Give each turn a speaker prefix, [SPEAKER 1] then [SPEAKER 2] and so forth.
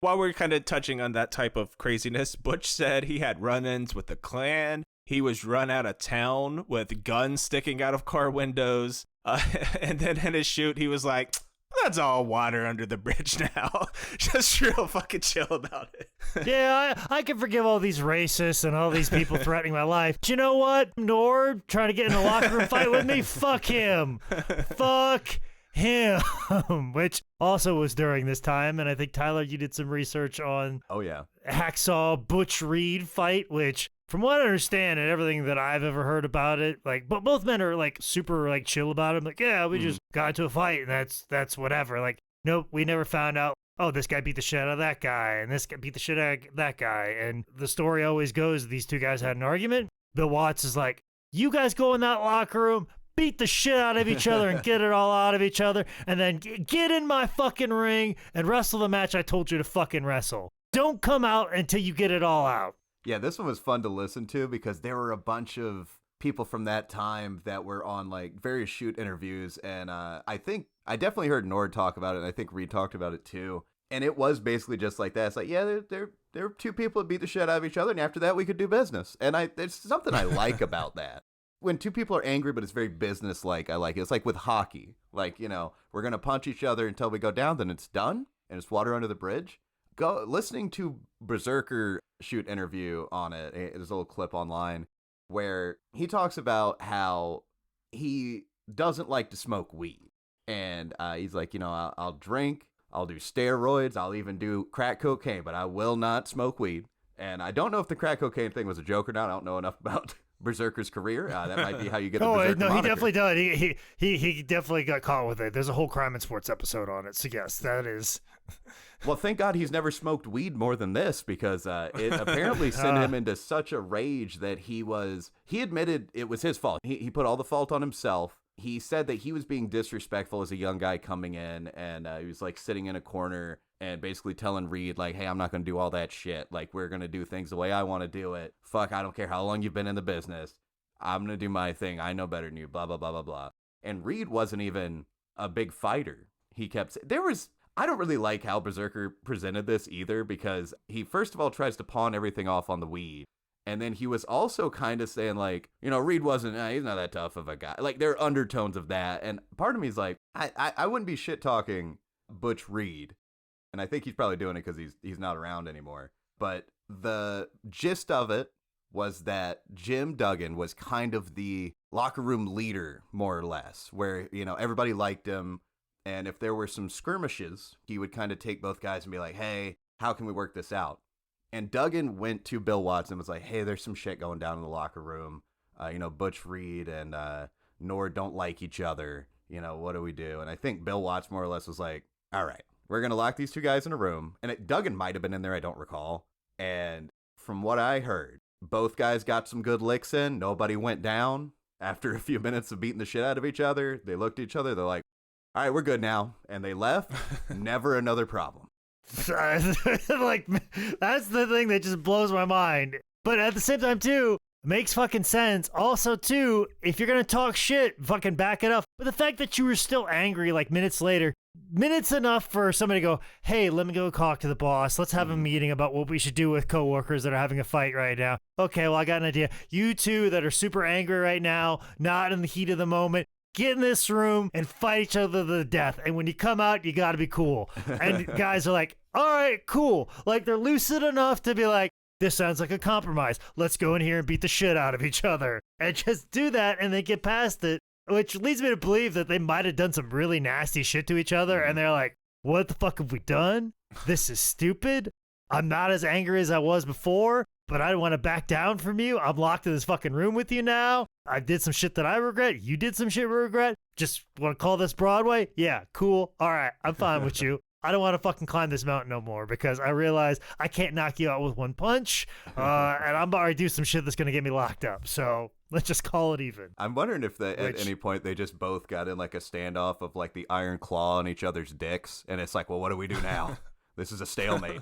[SPEAKER 1] While we're kind of touching on that type of craziness, Butch said he had run-ins with the Klan. He was run out of town with guns sticking out of car windows. And then in his shoot, he was like, that's all water under the bridge now. Just real fucking chill about it.
[SPEAKER 2] Yeah, I can forgive all these racists and all these people threatening my life. Do you know what? Nord trying to get in a locker room fight with me? Fuck him. Fuck him. Which also was during this time. And I think, Tyler, you did some research on Hacksaw Butch Reed fight, which, from what I understand and everything that I've ever heard about it, like, but both men are like super like chill about it. Like, yeah, we just got into a fight and that's whatever. Like, nope, we never found out, oh, this guy beat the shit out of that guy and this guy beat the shit out of that guy. And the story always goes, these two guys had an argument. Bill Watts is like, you guys go in that locker room, beat the shit out of each other and get it all out of each other, and then get in my fucking ring and wrestle the match I told you to fucking wrestle. Don't come out until you get it all out.
[SPEAKER 3] Yeah, this one was fun to listen to because there were a bunch of people from that time that were on like various shoot interviews, and I think I definitely heard Nord talk about it, and I think Reed talked about it too. And it was basically just like that. It's like, yeah, there were two people that beat the shit out of each other, and after that we could do business. And there's something I like about that. When two people are angry, but it's very business-like, I like it. It's like with hockey. Like, you know, we're going to punch each other until we go down, then it's done, and it's water under the bridge. Listening to Berserker shoot interview on it, there's a little clip online where he talks about how he doesn't like to smoke weed. And he's like, you know, I'll drink, I'll do steroids, I'll even do crack cocaine, but I will not smoke weed. And I don't know if the crack cocaine thing was a joke or not. I don't know enough about Berserker's career. That might be how you get the Berserker
[SPEAKER 2] no,
[SPEAKER 3] moniker.
[SPEAKER 2] He definitely did. He definitely got caught with it. There's a whole crime and sports episode on it. So yes, that is.
[SPEAKER 3] Well, thank God he's never smoked weed more than this, because it apparently sent him into such a rage that he admitted it was his fault. He put all the fault on himself. He said that he was being disrespectful as a young guy coming in, and he was like sitting in a corner and basically telling Reed, like, hey, I'm not going to do all that shit. Like, we're going to do things the way I want to do it. Fuck, I don't care how long you've been in the business. I'm going to do my thing. I know better than you, blah, blah, blah, blah, blah. And Reed wasn't even a big fighter. He kept, I don't really like how Berserker presented this either, because he first of all tries to pawn everything off on the weed. And then he was also kind of saying, like, you know, Reed wasn't, he's not that tough of a guy. Like, there are undertones of that. And part of me is like, I wouldn't be shit talking Butch Reed. And I think he's probably doing it because he's not around anymore. But the gist of it was that Jim Duggan was kind of the locker room leader, more or less, where, you know, everybody liked him. And if there were some skirmishes, he would kind of take both guys and be like, hey, how can we work this out? And Duggan went to Bill Watts and was like, hey, there's some shit going down in the locker room. You know, Butch Reed and Nord don't like each other. You know, what do we do? And I think Bill Watts more or less was like, all right, we're going to lock these two guys in a room. And Duggan might have been in there, I don't recall. And from what I heard, both guys got some good licks in. Nobody went down. After a few minutes of beating the shit out of each other, they looked at each other. They're like, all right, we're good now. And they left. Never another problem.
[SPEAKER 2] Like, that's the thing that just blows my mind. But at the same time, too, makes fucking sense. Also, too, if you're going to talk shit, fucking back it up. But the fact that you were still angry, like, minutes later, minutes enough for somebody to go, hey, let me go talk to the boss. Let's have a meeting about what we should do with coworkers that are having a fight right now. Okay, well, I got an idea. You two that are super angry right now, not in the heat of the moment, get in this room and fight each other to the death. And when you come out, you got to be cool. And guys are like, all right, cool. Like, they're lucid enough to be like, this sounds like a compromise. Let's go in here and beat the shit out of each other. And just do that and then get past it, which leads me to believe that they might have done some really nasty shit to each other. And they're like, what the fuck have we done? This is stupid. I'm not as angry as I was before, but I don't want to back down from you. I'm locked in this fucking room with you now. I did some shit that I regret. You did some shit we regret. Just want to call this Broadway? Yeah, cool. All right, I'm fine with you. I don't want to fucking climb this mountain no more because I realize I can't knock you out with one punch, and I'm about to do some shit that's going to get me locked up. So let's just call it even.
[SPEAKER 3] I'm wondering if at any point they just both got in like a standoff of like the iron claw on each other's dicks, and it's like, well, what do we do now? This is a stalemate.